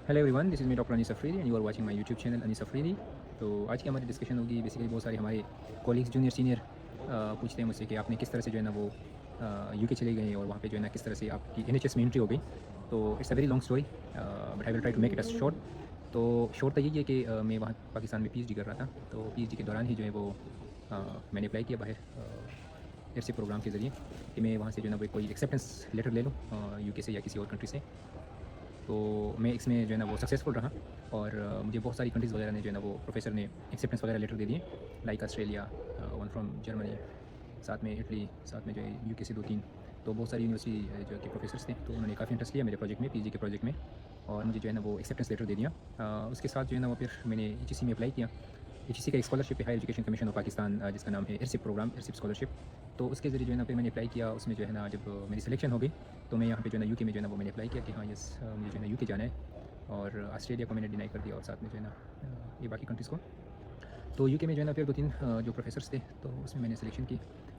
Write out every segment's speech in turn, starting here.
Hello everyone, this is me doctor Anees Afridi and you are watching my YouTube channel Anees Afridi. तो आज की हमारी discussion होगी बेसिकली बहुत सारे हमारे कॉलीग्स जूनियर सीनियर पूछते हैं मुझसे कि आपने किस तरह से जो है ना वो यूके चले गए और वहाँ पे जो है ना किस तरह से आपकी एनएचएस में एंट्री हो गई। तो it's a very long story but I will try to make it a short. तो शॉर्ट तो यही है कि मैं वहाँ पाकिस्तान में पीएचडी कर रहा था। तो पीएचडी के दौरान ही जो है वो मैंने अप्लाई किया बाहर एयरसी प्रोग्राम के ज़रिए कि मैं वहाँ से जो है ना वो कोई एक्सेप्टेंस लेटर ले लूँ यूके से या किसी और कंट्री से। तो मैं इसमें जो है ना वो सक्सेसफुल रहा और मुझे बहुत सारी कंट्रीज़ वगैरह ने जो है ना वो प्रोफेसर ने एक्सेप्टेंस वगैरह लेटर दे दिए, like Australia, one from Germany, साथ में इटली, साथ में जो है यूके से 2-3। तो बहुत सारी यूनिवर्सिटी जो कि प्रोफेसर्स थे तो उन्होंने काफ़ी इंटरेस्ट लिया मेरे प्रोजेक्ट में, पीजी के प्रोजेक्ट में, और मुझे जो है ना वो एक्सेप्टेंस लेटर दे दिया। उसके साथ जो है ना वो फिर मैंने एचईसी में अप्लाई किया। एचईसी का एक स्कॉलरशिप है, higher education commission of Pakistan, जिसका नाम है एयरशिप प्रोग्राम, एयरशिप स्कॉलरशिप। तो उसके ज़रिए जो है ना फिर मैंने अप्लाई किया। उसमें जो है ना जब मेरी सिलेक्शन हो गई तो मैं यहाँ पे जो है ना यूके में जो है ना वो मैंने अप्लाई किया कि हाँ यस, मुझे जो है ना यूके जाना है। और ऑस्ट्रेलिया को मैंने डिनाई कर दिया और साथ में जो है ना ये बाकी कंट्रीज़ को। तो यूके में जो है ना फिर 2-3 जो प्रोफेसर्स थे तो उसमें मैंने सिलेक्शन की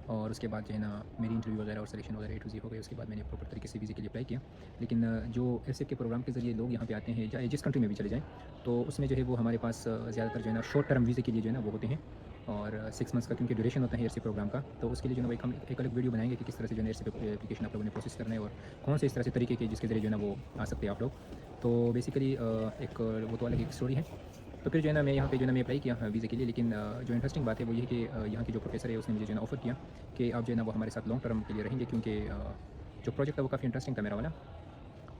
और उसके बाद जो है ना मेरी इंटरव्यू वगैरह और सिलेक्शन वगैरह ए टू जी हो गई। उसके बाद मैंने प्रॉपर तरीके से वीज़े के लिए अप्लाई किया। लेकिन जो एयरशिप के प्रोग्राम के ज़रिए लोग यहाँ पे आते हैं, चाहे जिस कंट्री में भी चले जाएँ, तो उसमें जो है वो हमारे पास ज़्यादातर जो है ना शॉर्ट टर्म वीज़े के लिए जो है ना वो होते हैं। और 6 मंथ्स का क्योंकि ड्यूरेशन होता है एयरशिप प्रोग्राम का, तो उसके लिए जो है ना हम एक अलग वीडियो बनाएंगे कि किस तरह से जो है एयरशिप एप्लीकेशन आप लोगों ने प्रोसेस करना है और कौन से इस तरह से तरीके के जिसके ज़रिए जो है ना वो आ सकते हैं आप लोग। तो बेसिकली एक वो तो अलग एक स्टोरी है। तो फिर जो है ना मैं यहाँ पे जो है ना मैं अप्लाई किया वीज़े के लिए। लेकिन जो इंटरेस्टिंग बात है वो ये है कि यहाँ की जो प्रोफेसर है उसने मुझे जो है ना ऑफ़र किया कि आप जो है ना वो हमारे साथ लॉन्ग टर्म के लिए रहेंगे, क्योंकि जो प्रोजेक्ट था वो काफ़ी इंटरेस्टिंग था मेरा वाला।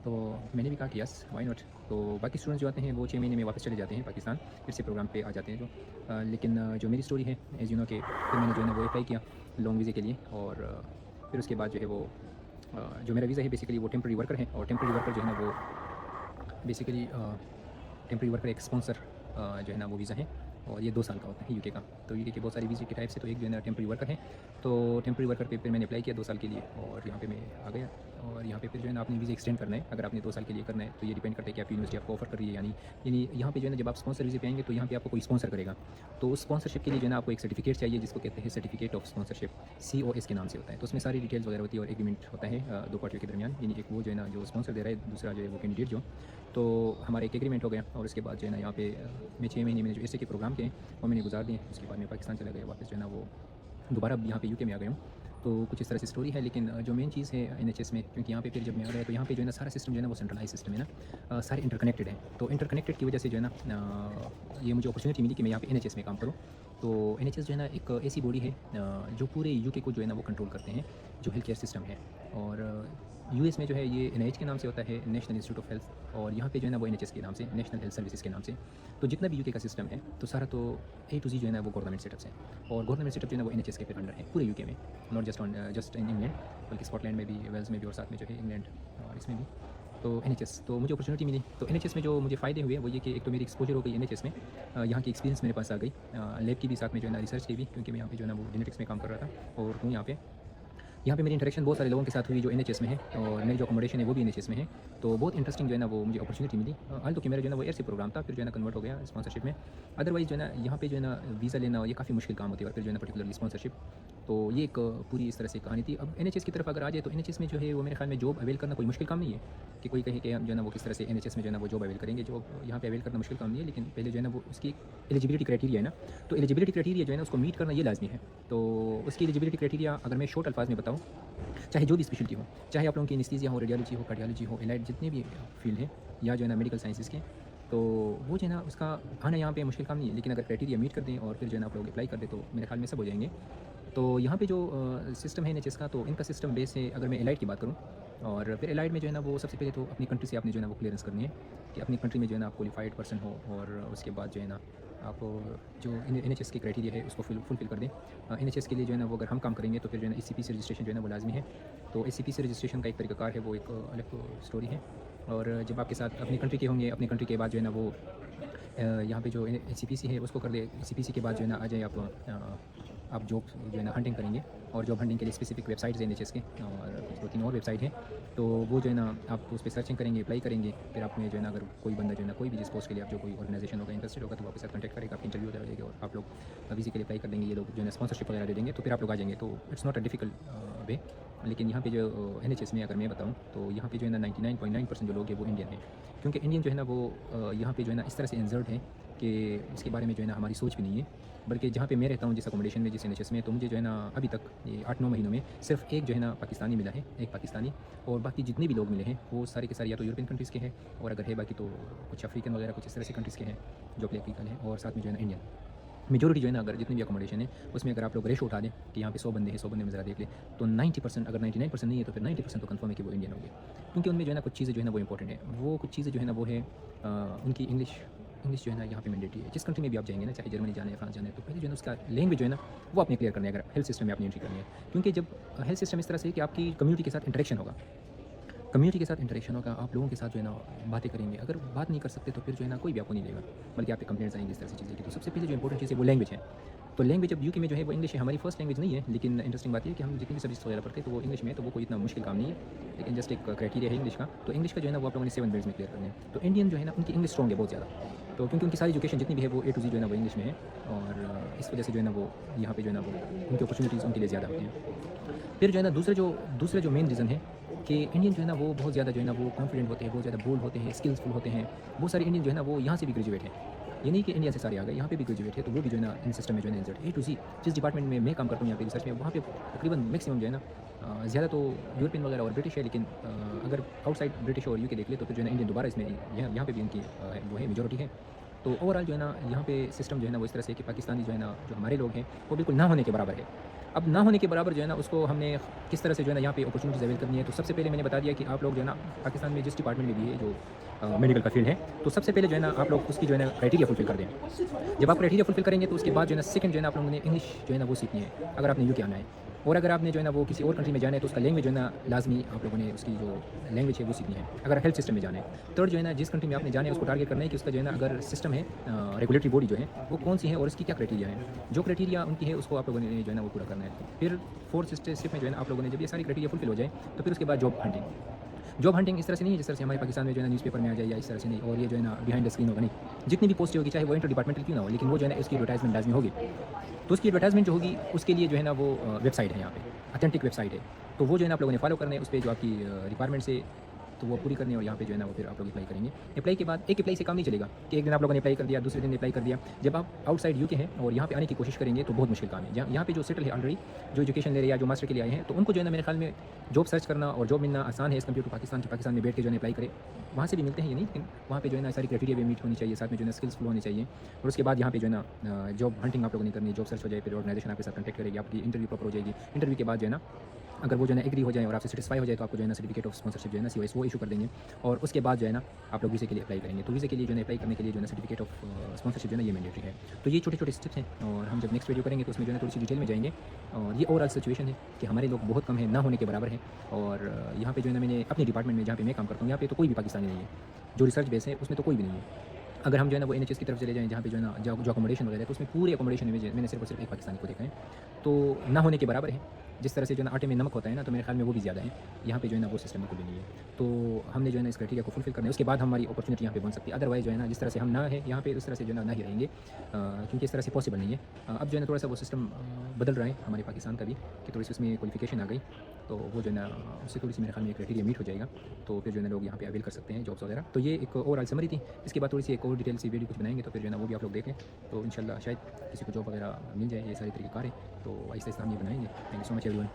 तो मैंने भी कहा कि यस व्हाई नॉट। तो बाकी स्टूडेंट्स जो आते हैं वो 6 महीने में वापस चले जाते हैं पाकिस्तान, फिर से प्रोग्राम पे आ जाते हैं जो। लेकिन जो मेरी स्टोरी है एज़ यू नो कि फिर मैंने जो है ना वो अप्लाई किया लॉन्ग वीज़े के लिए। और फिर उसके बाद जो है वो जो मेरा वीज़ा है बेसिकली वो टेम्प्रेरी वर्कर है। और टेम्प्रेरी वर्कर जो है ना वो बेसिकली टेम्प्रेरी वर्कर एक स्पॉन्सर जो है ना वो वीज़ा है और ये 2 साल का होता है यूके का। तो यूके के बहुत सारे वीज़े के टाइप से, तो एक जो है ना टेम्प्रेरी वर्कर है। तो टेम्प्रेरी वर्कर पे फिर मैंने अप्लाई किया 2 साल के लिए और यहाँ पे मैं आ गया। और यहाँ पे फिर जो है ना आपने वीज़ा एक्सटेंड करना है, अगर आपने 2 साल के लिए करना है तो ये डिपेंड करता है कि आपकी यूनिवर्सिटी आपको ऑफर कर रही है यानी यहाँ पे जो है ना जब आप स्पॉन्सर वीज़े पे आएंगे तो यहाँ पे आपको कोई स्पॉन्सर करेगा। तो उस स्पॉन्सरशिप के लिए जो है ना आपको एक सर्टिफिकेट चाहिए जिसको कहते हैं सर्टिफिकेट ऑफ स्पॉन्सरशिप, COS के नाम से होता है। तो उसमें सारी डिटेल्स वगैरह होती है और एग्रीमेंट होता है 2 पार्टियों के दरमियान, यानी एक वो जो है ना जो स्पॉन्सर दे रहा है, दूसरा जो है वो कैंडिडेट जो। तो हमारा एक एग्रीमेंट हो गया और उसके बाद जो है ना यहाँ पे मैं 6 महीने मैंने जो एसए के प्रोग्राम के वो मैंने गुजार दिए। उसके बाद मैं पाकिस्तान चला गया वापस जो है ना वो दोबारा यहाँ पे यूके में आ गया हूँ। तो कुछ इस तरह से स्टोरी है। लेकिन जो मेन चीज़ है एनएचएस में, क्योंकि यहाँ पे फिर जब मैं आ गया तो यहाँ पे जो है ना सारा सिस्टम जो है ना वो सेंट्रलाइज सिस्टम है ना, सारे इंटरकनेक्टेड हैं। तो इंटरकनेक्टेड की वजह से जो है ना ये मुझे अपॉर्चुनिटी मिली कि मैं यहाँ पे एनएचएस में काम करूँ। तो एनएचएस जो है ना एक ऐसी बॉडी है जो पूरे यूके को जो है ना वो कंट्रोल करते हैं, जो हेल्थ केयर सिस्टम है। और यूएस में जो है ये एनआईएच के नाम से होता है, नेशनल इंस्टीट्यूट ऑफ हेल्थ, और यहाँ पे जो है ना वो एनएचएस के नाम से, नेशनल हेल्थ सर्विसेज के नाम से। तो जितना भी यूके का सिस्टम है तो सारा तो ए टू जी जो है ना वो गवर्नमेंट सेटअप्स हैं। और गवर्नमेंट सेटअप जो है ना वो एनएचएस के फिर अंडर है पूरे यूके में, नॉट जस्ट इन इंग्लैंड, बल्कि स्कॉटलैंड में भी, वेल्स में भी, और साथ में जो है इंग्लैंड और इसमें भी। तो एनएचएस तो मुझे अपॉर्चुनिटी मिली। तो एनएचएस में जो मुझे फ़ायदे हुए वो ये कि एक तो मेरी एक्सपोजर हो गई एनएचएस में, यहाँ की एक्सपीरियंस मेरे पास आ गई, लैब की भी, साथ में जो है ना रिसर्च की भी, क्योंकि मैं यहाँ पे जो है ना वो जेनेटिक्स में काम कर रहा था और हूँ यहाँ पे। यहाँ पे मेरी इंटरेक्शन बहुत सारे लोगों के साथ हुई जो एनएचएस में है, और मेरी जो अकोमोडेशन है वो भी एनएचएस में है। तो बहुत इंटरेस्टिंग जो है ना वो मुझे अपॉर्चुनिटी मिली। हाल तो कि मेरा जो है ना वो एयरशिप प्रोग्राम था, फिर जो है ना कन्वर्ट हो गया स्पॉन्सरशिप में। अदरवाइज़ जो है ना यहाँ पे जो है ना वीज़ा लेना ये काफ़ी मुश्किल काम होती है, और फिर जो है ना पर्टिकुलरली स्पॉन्सरशिप। तो ये एक पूरी इस तरह से कहानी थी। अब एनएचएस की तरफ अगर आ जाए तो एनएचएस में जो है वो मेरे ख्याल में जॉब अवेल करना कोई मुश्किल काम नहीं है कि कोई कहे कि हम जो है ना वो किस तरह से एनएचएस में जो है ना वो जॉब अवेल करेंगे। जॉब यहाँ पे अवेल करना मुश्किल काम नहीं है, लेकिन पहले जो है ना वो उसकी एलिजिबिलिटी क्राइटेरिया है ना, तो एलिजिबिलिटी क्राइटेरिया जो है ना उसको मीट करना ये लाजमी है। तो उसकी एलिजिबिलिटी क्राइटेरिया अगर मैं शॉर्ट अल्फाज में बताऊँ, चाहे जो भी स्पेशलिटी हो, चाहे आप लोगों की एनेस्थीसिया हो, रेडियोलॉजी हो, कार्डियोलॉजी हो, एलाइड जितने भी फील्ड हैं, या जो है ना मेडिकल साइंसेज़ के, तो वो जो है ना उसका आना यहाँ पे मुश्किल काम नहीं है। लेकिन अगर क्राइटेरिया मीट कर दें और फिर जो है ना आप लोग अप्लाई कर दें तो मेरे ख्याल में सब हो जाएंगे। तो यहाँ पे जो सिस्टम है एनएचएस का, तो इनका सिस्टम बेस है, अगर मैं एलाइड की बात करूँ, और फिर एलाइड में जो है ना वो सबसे पहले तो अपनी कंट्री से आपने जो है ना वो क्लियरेंस करनी है कि अपनी कंट्री में जो है ना आप क्वालिफाइड पर्सन हो, और उसके बाद जो है ना आप जो एनएचएस की क्राइटेरिया है उसको फुलफिल कर दें। एनएचएस के लिए जो है ना वो अगर हम काम करेंगे तो फिर जो है ना एसीपी से रजिस्ट्रेशन जो है ना वो लाजमी है। तो एसीपी से रजिस्ट्रेशन का एक तरीकाकार है, वो एक अलग स्टोरी है। और जब आपके साथ अपनी कंट्री के होंगे, अपनी कंट्री के बाद जो है ना वो यहाँ पे जो एसीपीसी है उसको कर दे। एसीपीसी के बाद जो है ना आ जाए आप आप जॉब जो है ना हंटिंग करेंगे, और जॉब हंटिंग के लिए स्पेसिफिक वेबसाइट्स हैं एनएचएस के, और कुछ 2-3 और वेबसाइट हैं। तो वो जो है ना आप उस पर सर्चिंग करेंगे, अप्लाई करेंगे, फिर आप में जो है ना अगर कोई बंदा जो है ना कोई भी जिस पोस्ट के लिए आप जो कोई ऑर्गेनाइजेशन होगा इंटरेस्टेड होगा तो वो आपके साथ कॉन्टैक्ट करेगा, आपकी इंटरव्यू हो जाएगी और आप लोग फिजिकली अप्लाई कर देंगे, ये लोग जो है ना स्पॉन्सरशिप वगैरह दे देंगे, तो फिर आप लोग आ जाएंगे। तो it's not a difficult way. लेकिन यहाँ पे जो एनएचएस में अगर मैं बताऊँ तो यहाँ पे जो है ना 99.9% जो लोग हैं वो इंडियन हैं, क्योंकि इंडियन जो है ना वो यहाँ पे जो है ना इस तरह से इंजर्ड है कि इसके बारे में जो है ना हमारी सोच भी नहीं है। बल्कि जहाँ पे मैं रहता हूँ जिस अकोमोडेशन में, जिस एनएचएस में, तो मुझे जो है ना अभी तक ये 8-9 महीनों में सिर्फ एक जो है ना पाकिस्तानी मिला है, एक पाकिस्तानी, और बाकी जितने भी लोग मिले हैं वो सारे के सारे या तो यूरोपियन कंट्रीज़ के हैं, और अगर है बाकी तो कुछ अफ्रीकन वगैरह कुछ इस तरह से कंट्रीज़ के हैं जो प्ले अफ्रीकन है, और साथ में जो है ना इंडियन। मेजोरिटी जो है ना अगर जितनी भी अकोमोडेशन है उसमें अगर आप लोग रेशो उठा दें कि यहाँ पे 100 बंदे हैं, 100 बंदे में ज़रा देख ले, तो 90%, अगर 99% नहीं है तो फिर 90% तो कंफर्म है कि वो इंडियन होंगे, क्योंकि उनमें जो है ना कुछ चीज़ें जो है ना वो इंपॉर्टेंट है। वो कुछ चीज़ें जो है ना वो है उनकी इंग्लिश जो है ना यहाँ पे मैंडेटरी है। जिस कंट्री में भी आप जाएंगे ना, चाहे जर्मनी जाने या फ्रांस जाने, तो पहले जो है ना उसका लैंग्वेज जो है ना वो आपने क्लियर करना है अगर हेल्थ सिस्टम में आपने एंट्री करनी है, क्योंकि जब हेल्थ सिस्टम इस तरह से है कि आपकी कम्युनिटी के साथ इंटरेक्शन होगा, कम्युनिटी के साथ इंटरेक्शन होगा, आप लोगों के साथ जो है ना बातें करेंगे। अगर बात नहीं कर सकते तो फिर जो है ना कोई भी आपको नहीं लेगा, बल्कि आप पे कंप्लेंट्स आएंगे इस तरह से चीज़ें की। तो सबसे पहले जो इंपॉर्टेंट चीज़ है वो लैंग्वेज है। तो लैंग्वेज अब यूके में जो है वो इंग्लिश है, हमारी फर्स्ट लैंग्वेज नहीं है, लेकिन इंटरेस्टिंग बात ये है कि हम जितनी भी सब्जेक्ट्स वगैरह पढ़ते हैं तो वो इंग्लिश में है, तो वो कोई इतना मुश्किल काम नहीं है, लेकिन जस्ट एक क्राइटेरिया है इंग्लिश का। तो इंग्लिश का जो है ना वो आप लोगों ने 7 ग्रेड्स में क्लियर करने हैं। तो इंडियन जो है ना उनकी इंग्लिश स्ट्रॉन्ग है बहुत ज़्यादा, तो क्योंकि उनकी सारी एजुकेशन जितनी भी है वो A to Z जो है ना वो इंग्लिश में है, और इस वजह से जो है ना वो यहाँ पे जो है ना वो उनकी अपॉर्चुनिटीज़ उनके लिए ज़्यादा होती हैं। फिर जो है ना दूसरा जो मेन रीज़न है कि इंडियन जो है ना वो बहुत ज़्यादा जो है ना वो कॉन्फिडेंट होते हैं, बहुत ज़्यादा बोल्ड होते हैं, स्किल्सफुल होते हैं। बहुत सारे इंडियन जो है ना वो यहाँ से भी ग्रेजुएट हैं, ये नहीं कि इंडिया से सारे आ गए, यहाँ पे भी ग्रेजुएट है, तो वो भी जो है ना इन सिस्टम में जो है ना इंजर्ड A to Z। जिस डिपार्टमेंट में मैं काम करता हूँ यहाँ पे रिसर्च में, वहाँ पे तकरीबन मैक्सिमम जो है ना ज़्यादा तो यूरोपियन वगैरह और ब्रिटिश है, लेकिन अगर आउटसाइड ब्रिटिश और यूके देख ले तो फिर जो है ना इंडियन दोबारा इसमें यहाँ पे भी इनकी वो है मेजोरिटी है। तो ओवरऑल जो है ना यहाँ पे सिस्टम जो है ना वो इस तरह से कि पाकिस्तानी जो है ना जो हमारे लोग हैं वो बिल्कुल ना होने के बराबर है। अब ना होने के बराबर जो है ना उसको हमने किस तरह से जो है ना यहाँ पे अपॉर्चुनिटीज़ अवेल करनी है। तो सबसे पहले मैंने बता दिया कि आप लोग जो है ना पाकिस्तान में जिस डिपार्टमेंट में भी है जो मेडिकल का फील्ड है, तो सबसे पहले जो है ना आप लोग उसकी जो है ना क्राइटेरिया फुलफिल कर दें। जब आप क्राइटेरिया फुलफिल करेंगे तो उसके बाद जो है ना सेकंड जो है ना आप लोगों ने इंग्लिश जो है ना वो सीखनी है अगर आपने यूके आना है, और अगर आपने जो है ना वो किसी और कंट्री में जाना है तो उसका लैंग्वेज जो है ना लाजमी आप लोगों ने उसकी जो लैंग्वेज है वो सीखनी है अगर हेल्थ सिस्टम में जाना है। थर्ड जो है ना जिस कंट्री में आपने जाना है उसको टारगेट करना है कि उसका जो है ना अगर सिस्टम है रेगुलेटरी बॉडी जो है वो कौन सी है और इसकी क्या क्राइटेरिया है, जो क्राइटेरिया उनकी है उसको आप लोगों ने जो है ना वो पूरा करना है। फिर फोर्थ स्टेप में जो है ना आप लोगों ने जब ये सारी क्राइटेरिया फुलफिल हो जाए तो फिर उसके बाद जॉब हंटिंग इस तरह से नहीं है जिस तरह से हमारे पाकिस्तान में जो है ना न्यूज़पेपर में आ जाए या इस तरह से नहीं, और ये जो है ना बिहाइंड द स्क्रीन होगा नहीं। जितनी भी पोस्ट होगी चाहे वो इंटर डिपार्टमेंटल क्यों ना हो, लेकिन वो जो है ना उसकी एडवर्टाइजमेंट लाजमी होगी। तो उसकी एडवर्टाइजमेंट जो होगी उसके लिए जो है ना वो वेबसाइट है, यहाँ पे ऑथेंटिक वेबसाइट है, तो वो जो है ना आप लोगों ने फॉलो करना है। उस पर जो आपकी रिक्वायरमेंट्स है तो वो पूरी करनी है, और यहाँ पे जो है ना वो फिर आप लोग अप्लाई करेंगे। अप्लाई के बाद एक अप्लाई से काम नहीं चलेगा कि एक दिन आप लोगों ने अप्लाई कर दिया, दूसरे दिन अप्लाई कर दिया। जब आप आउटसाइड यूके हैं और यहाँ पे आने की कोशिश करेंगे तो बहुत मुश्किल काम है। यहाँ पे जो सेटल है ऑलरेडी, जो एजुकेशन ले रहे हैं या जो मास्टर के लिए आए हैं, तो उनको जो है ना मेरे ख्याल में जॉब सर्च करना और जॉब मिलना आसान है इस कंप्यूटर पाकिस्तान में बैठ के जो है अप्लाई करे। वहाँ से भी मिलते हैं ये नहीं, लेकिन वहाँ पे जो है ना सारी क्राइटेरिया भी मीट होनी चाहिए, साथ में जो है ना स्किल्सफुल होनी चाहिए। और उसके बाद यहाँ पे जो है ना जॉब हंटिंग आप लोगों ने करनी है, जॉब सर्च हो जाए, फिर ऑर्गेनाइजेशन आपके साथ कॉन्टैक्ट करेगी, आपकी इंटरव्यू प्रॉपर हो जाएगी। इंटरव्यू के बाद जो है ना अगर वो जो है ना एग्री हो जाए और आपसे सेटिस्फाई हो जाए तो आपको जो है ना सर्टिफिकेट ऑफ स्पॉन्सरशिप जो है ना COS वो इशू कर देंगे, और उसके बाद जो है ना आप लोग वीज़े के लिए अप्लाई करेंगे। तो वीज़े के लिए जो है अप्लाई करने के लिए जो है ना सर्टिफिकेट ऑफ स्पॉन्सरशिप जो है ना ये मैंडेटरी है। तो ये छोटे छोटे स्टेप्स हैं, और हम जब नेक्स्ट वीडियो करेंगे तो उसमें जो है ना थोड़ी सी डिटेल में जाएंगे। और ये ओवरऑल सिचुएशन है कि हमारे लोग बहुत कम है, ना होने के बराबर है। और यहाँ पे जो है ना मैंने अपने डिपार्टमेंट में जहाँ पे मैं काम करता हूँ यहाँ पे तो कोई भी पाकिस्तानी नहीं है, जो रिसर्च बेस है उसमें तो कोई भी नहीं है। अगर हम जो है ना वो NHS की तरफ चले जाएँ जहाँ पे जो है ना जो अकोमोडेशन वगैरह है, तो उसमें पूरे अकोमोडेशन में मैंने सिर्फ और सिर्फ एक पाकिस्तानी को देखा है, तो ना होने के बराबर है। जिस तरह से जो है ना आटे में नमक होता है ना, तो मेरे ख्याल में वो भी ज़्यादा है। यहाँ पे जो है ना वो सिस्टम बिल्कुल भी नहीं है। तो हमने जो है ना इस क्राइटेरिया को फुलफिल करना है, उसके बाद हमारी अपॉर्चुनिटी यहाँ पे बन सकती है। अदरवाइज जो है ना जिस तरह से हम ना है यहाँ पे उस तरह से जो है ना ही रहेंगे, क्योंकि इस तरह से पॉसिबल नहीं है। अब जो है ना थोड़ा सा वो सिस्टम बदल रहा है हमारे पाकिस्तान का भी, कि थोड़ी सी उसमें क्वालिफिकेशन आ गई, तो वो जो है ना उससे थोड़ी सी मेरे ख्याल में क्राइटेरिया मीट हो जाएगा, तो फिर जो है ना लोग यहाँ पे अवेल कर सकते हैं जॉब्स वगैरह। तो ये एक ओवरऑल समरी थी। इसके बाद थोड़ी सी एक और डिटेल सी वीडियो कुछ बनाएंगे, तो फिर जो है ना वो भी आप लोग देखें, तो इंशाल्लाह शायद किसी को जॉब वगैरह मिल जाए। ये सारी तरीक़ेकार है, तो आहिस्ता आहिस्ता हम ये बनाएंगे। Thank you so much everyone.